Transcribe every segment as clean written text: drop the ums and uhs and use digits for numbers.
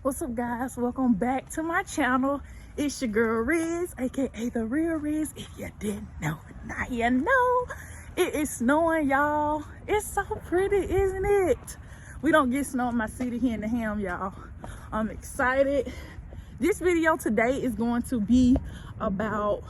What's up, guys? Welcome back to my channel. It's your girl Riz, aka the real Riz. If you didn't know, now you know. It is snowing, y'all. It's so pretty, isn't it? We don't get snow in my city here in the Ham, y'all. I'm excited. This video today is going to be about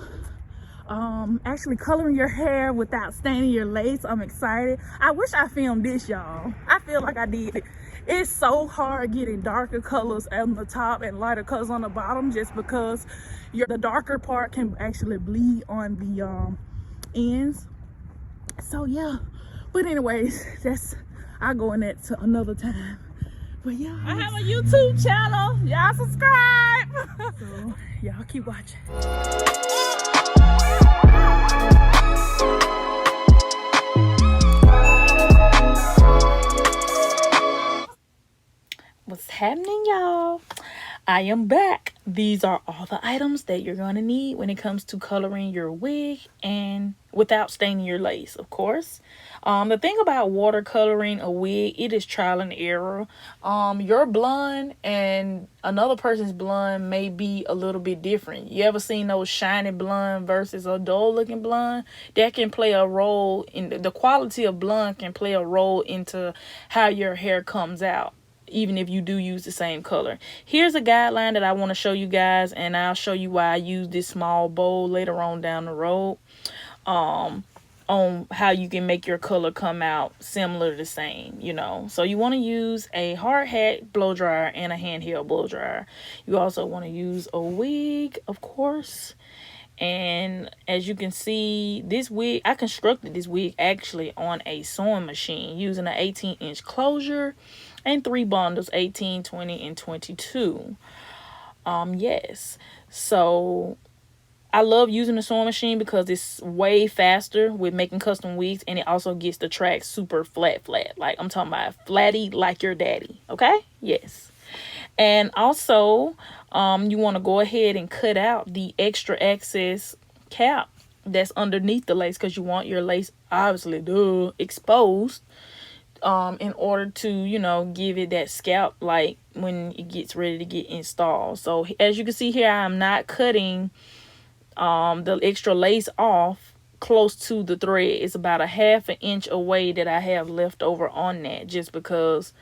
actually coloring your hair without staining your lace. I'm excited. I wish I filmed this, y'all. I feel like I did it. It's so hard getting darker colors on the top and lighter colors on the bottom, just because the darker part can actually bleed on the ends. So yeah, but anyways, I'll go in that to another time. But yeah, I have a YouTube channel. Y'all subscribe. So y'all keep watching. What's happening, y'all? I am back. These are all the items that you're going to need when it comes to coloring your wig and without staining your lace, of course. The thing about watercoloring a wig, it is trial and error. Your blonde and another person's blonde may be a little bit different. You ever seen those shiny blonde versus a dull looking blonde? That can play a role in the quality of blonde, can play a role into how your hair comes out, even if you do use the same color. Here's a guideline that I want to show you guys, and I'll show you why I use this small bowl later on down the road, on how you can make your color come out similar to the same, you know. So you want to use a hard hat blow dryer and a handheld blow dryer. You also want to use a wig, of course. And as you can see, this wig, I constructed this wig actually on a sewing machine using an 18-inch closure and 3 bundles, 18, 20, and 22. Yes. So I love using the sewing machine because it's way faster with making custom wigs, and it also gets the track super flat. Like I'm talking about flatty like your daddy. Okay? Yes. And also, you want to go ahead and cut out the extra excess cap that's underneath the lace, because you want your lace obviously exposed, in order to, you know, give it that scalp like when it gets ready to get installed. So as you can see here, I'm not cutting the extra lace off close to the thread. It's about a 1/2 inch away that I have left over on that, just because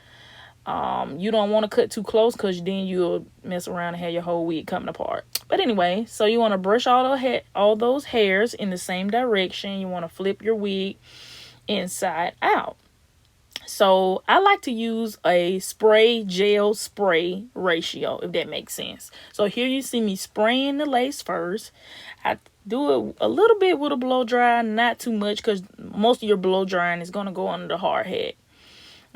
you don't want to cut too close, because then you'll mess around and have your whole wig coming apart. But anyway, so you want to brush all those hairs in the same direction. You want to flip your wig inside out. So I like to use a spray gel spray ratio, if that makes sense. So here you see me spraying the lace first. I do it a little bit with a blow dryer, not too much, because most of your blow drying is going to go under the hard hat.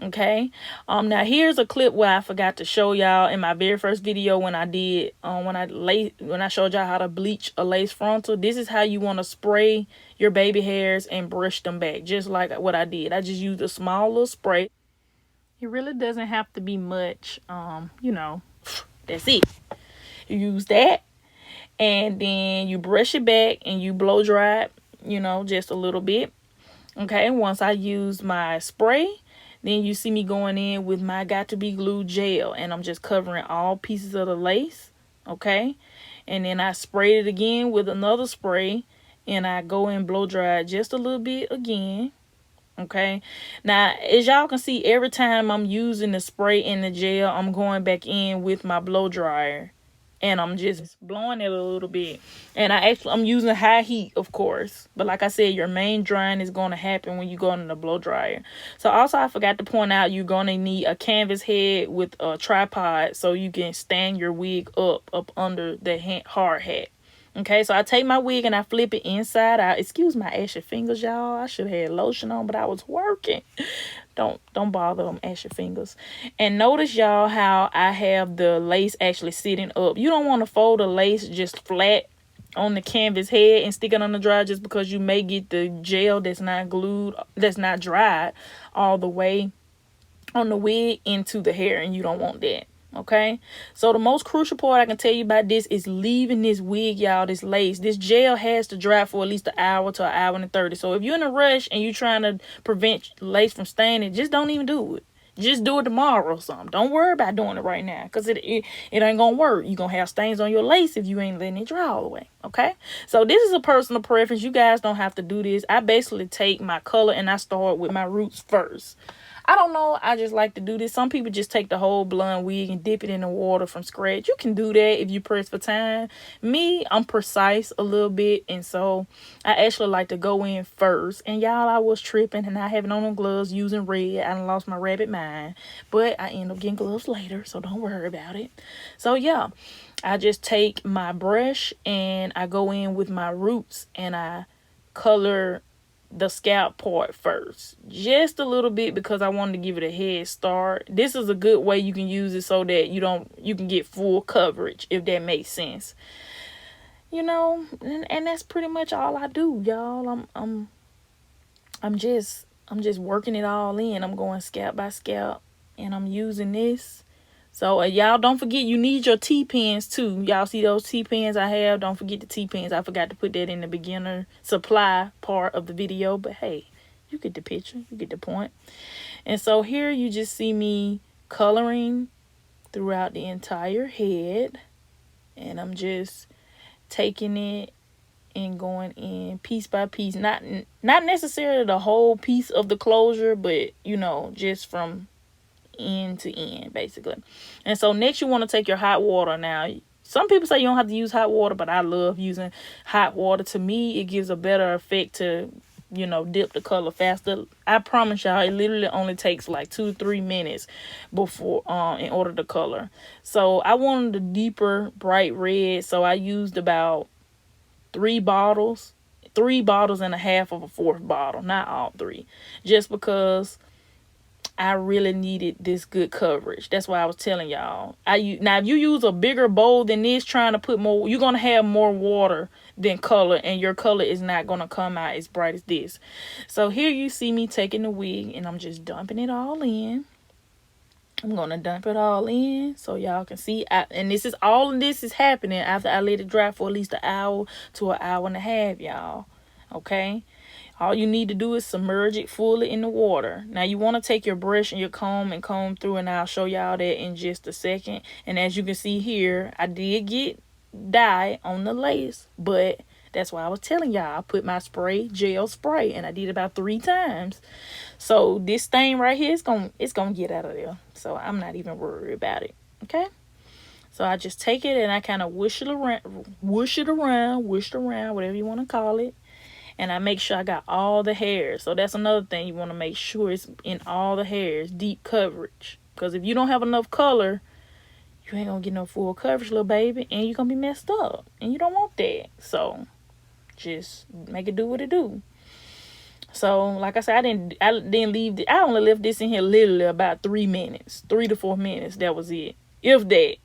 Okay. Now here's a clip where I forgot to show y'all in my very first video when I did when I showed y'all how to bleach a lace frontal. This is how you want to spray your baby hairs and brush them back, just like what I did. I just used a small little spray. It really doesn't have to be much. You know, that's it. You use that, and then you brush it back and you blow dry it, you know, just a little bit. Okay. Once I use my spray, then you see me going in with my Got to Be Glue gel, and I'm just covering all pieces of the lace, okay? And then I spray it again with another spray, and I go and blow dry it just a little bit again, okay? Now, as y'all can see, every time I'm using the spray and the gel, I'm going back in with my blow dryer, and I'm just blowing it a little bit. And I'm using high heat, of course. But like I said, your main drying is going to happen when you go in the blow dryer. So also, I forgot to point out, you're going to need a canvas head with a tripod so you can stand your wig up under the hard hat. Okay, so I take my wig and I flip it inside out. Excuse my ashy fingers, y'all. I should have had lotion on, but I was working. Don't bother them ashy fingers. And notice, y'all, how I have the lace actually sitting up. You don't want to fold the lace just flat on the canvas head and stick it on the dryer, just because you may get the gel that's not glued, that's not dried all the way on the wig into the hair, and you don't want that. Okay, so the most crucial part I can tell you about this is leaving this wig, y'all, this lace. This gel has to dry for at least an hour to an hour and 30. So if you're in a rush and you're trying to prevent lace from staining, just don't even do it. Just do it tomorrow or something. Don't worry about doing it right now, because it ain't gonna work. You're gonna have stains on your lace if you ain't letting it dry all the way. Okay, so this is a personal preference. You guys don't have to do this. I basically take my color and I start with my roots first. I don't know. I just like to do this. Some people just take the whole blonde wig and dip it in the water from scratch. You can do that if you press for time. Me, I'm precise a little bit. And so I actually like to go in first. And y'all, I was tripping and I having on them gloves using red. I done lost my rabbit mind. But I end up getting gloves later. So don't worry about it. So yeah, I just take my brush and I go in with my roots and I color the scalp part first, just a little bit, because I wanted to give it a head start. This is a good way you can use it so that you can get full coverage, if that makes sense. And that's pretty much all I do, y'all. I'm just working it all in. I'm going scalp by scalp, and I'm using this. So y'all don't forget, you need your T-pins too. Y'all see those T-pins I have? Don't forget the T-pins. I forgot to put that in the beginner supply part of the video. But hey, you get the picture. You get the point. And so here you just see me coloring throughout the entire head. And I'm just taking it and going in piece by piece. Not necessarily the whole piece of the closure, but just from end to end, basically. And so next you want to take your hot water. Now some people say you don't have to use hot water, but I love using hot water. To me, it gives a better effect to dip the color faster. I promise y'all, it literally only takes like 2-3 minutes before in order to color. So I wanted a deeper bright red, so I used about 3 bottles and a half of a 4th bottle, not all 3, just because I really needed this good coverage. That's why I was telling y'all. Now, if you use a bigger bowl than this, trying to put more, you're going to have more water than color, and your color is not going to come out as bright as this. So here you see me taking the wig, and I'm just dumping it all in. I'm going to dump it all in so y'all can see. And all of this is happening after I let it dry for at least an hour to an hour and a half, y'all. Okay? All you need to do is submerge it fully in the water. Now you want to take your brush and your comb and comb through, and I'll show y'all that in just a second. And as you can see here, I did get dye on the lace, but that's why I was telling y'all I put my gel spray, and I did about 3 times. So this stain right here, it's gonna get out of there. So I'm not even worried about it. Okay. So I just take it and I kind of whoosh it around, whatever you want to call it. And I make sure I got all the hairs. So that's another thing. You want to make sure it's in all the hairs. Deep coverage. Because if you don't have enough color, you ain't going to get no full coverage, little baby. And you're going to be messed up. And you don't want that. So just make it do what it do. So like I said, I didn't leave I only left this in here literally about 3 minutes. 3 to 4 minutes. That was it. If that.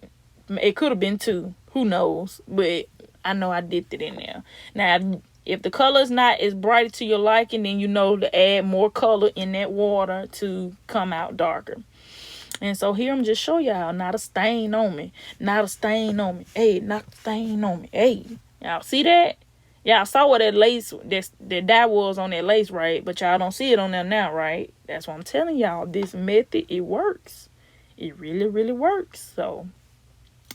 It could have been 2. Who knows? But I know I dipped it in there. Now, if the color is not as bright to your liking, then to add more color in that water to come out darker. And so here I'm just showing y'all, not a stain on me. Not a stain on me. Hey, not a stain on me. Hey, y'all see that? Y'all saw what that lace, that dye was on that lace, right? But y'all don't see it on there now, right? That's what I'm telling y'all. This method, it works. It really, really works. So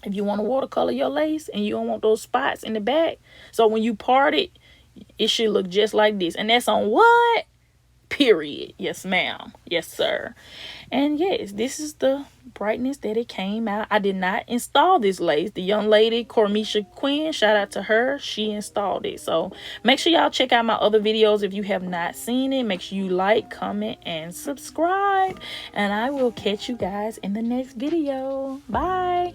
if you want to watercolor your lace and you don't want those spots in the back, so when you part it, it should look just like this. And that's on what? Period. Yes, ma'am. Yes, sir. And yes, this is the brightness that it came out. I did not install this lace. The young lady, Cormisha Quinn, shout out to her. She installed it. So make sure y'all check out my other videos if you have not seen it. Make sure you like, comment, and subscribe. And I will catch you guys in the next video. Bye.